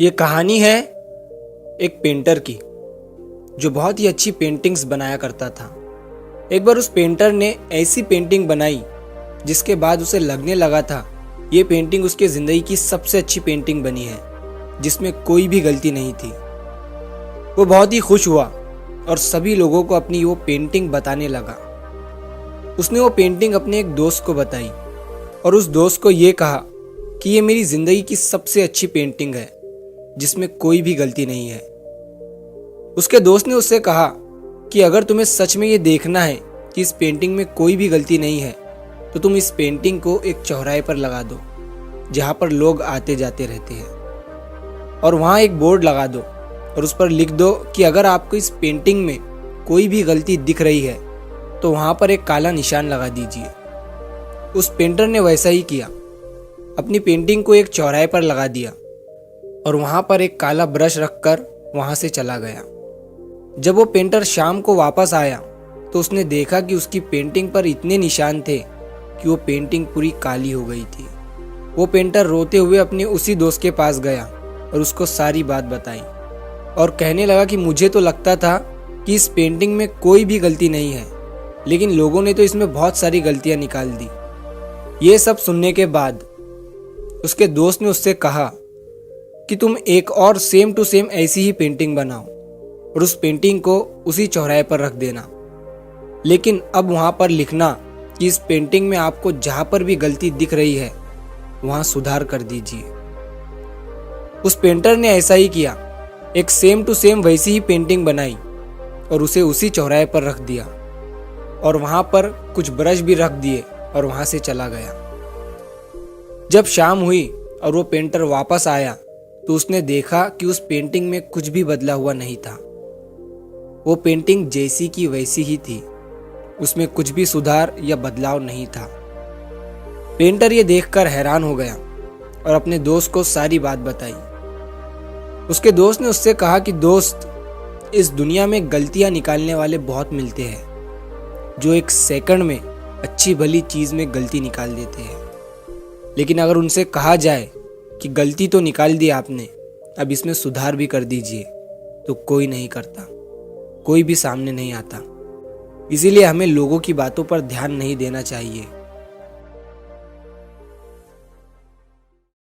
ये कहानी है एक पेंटर की जो बहुत ही अच्छी पेंटिंग्स बनाया करता था। एक बार उस पेंटर ने ऐसी पेंटिंग बनाई जिसके बाद उसे लगने लगा था ये पेंटिंग उसके ज़िंदगी की सबसे अच्छी पेंटिंग बनी है, जिसमें कोई भी गलती नहीं थी। वो बहुत ही खुश हुआ और सभी लोगों को अपनी वो पेंटिंग बताने लगा। उसने वो पेंटिंग अपने एक दोस्त को बताई और उस दोस्त को ये कहा कि ये मेरी ज़िंदगी की सबसे अच्छी पेंटिंग है, जिसमें कोई भी गलती नहीं है। उसके दोस्त ने उससे कहा कि अगर तुम्हें सच में ये देखना है कि इस पेंटिंग में कोई भी गलती नहीं है तो तुम इस पेंटिंग को एक चौराहे पर लगा दो जहाँ पर लोग आते जाते रहते हैं, और वहाँ एक बोर्ड लगा दो और उस पर लिख दो कि अगर आपको इस पेंटिंग में कोई भी गलती दिख रही है तो वहाँ पर एक काला निशान लगा दीजिए। उस पेंटर ने वैसा ही किया, अपनी पेंटिंग को एक चौराहे पर लगा दिया और वहाँ पर एक काला ब्रश रखकर वहाँ से चला गया। जब वो पेंटर शाम को वापस आया तो उसने देखा कि उसकी पेंटिंग पर इतने निशान थे कि वो पेंटिंग पूरी काली हो गई थी। वो पेंटर रोते हुए अपने उसी दोस्त के पास गया और उसको सारी बात बताई और कहने लगा कि मुझे तो लगता था कि इस पेंटिंग में कोई भी गलती नहीं है, लेकिन लोगों ने तो इसमें बहुत सारी गलतियां निकाल दी। ये सब सुनने के बाद उसके दोस्त ने उससे कहा कि तुम एक और सेम टू सेम ऐसी ही पेंटिंग बनाओ और उस पेंटिंग को उसी चौराहे पर रख देना, लेकिन अब वहाँ पर लिखना कि इस पेंटिंग में आपको जहाँ पर भी गलती दिख रही है वहाँ सुधार कर दीजिए। उस पेंटर ने ऐसा ही किया, एक सेम टू सेम वैसी ही पेंटिंग बनाई और उसे उसी चौराहे पर रख दिया और वहाँ पर कुछ ब्रश भी रख दिए और वहाँ से चला गया। जब शाम हुई और वो पेंटर वापस आया तो उसने देखा कि उस पेंटिंग में कुछ भी बदला हुआ नहीं था। वो पेंटिंग जैसी की वैसी ही थी, उसमें कुछ भी सुधार या बदलाव नहीं था। पेंटर ये देखकर हैरान हो गया और अपने दोस्त को सारी बात बताई। उसके दोस्त ने उससे कहा कि दोस्त, इस दुनिया में गलतियां निकालने वाले बहुत मिलते हैं जो एक सेकंड में अच्छी भली चीज में गलती निकाल देते हैं, लेकिन अगर उनसे कहा जाए कि गलती तो निकाल दी आपने, अब इसमें सुधार भी कर दीजिए, तो कोई नहीं करता, कोई भी सामने नहीं आता। इसीलिए हमें लोगों की बातों पर ध्यान नहीं देना चाहिए।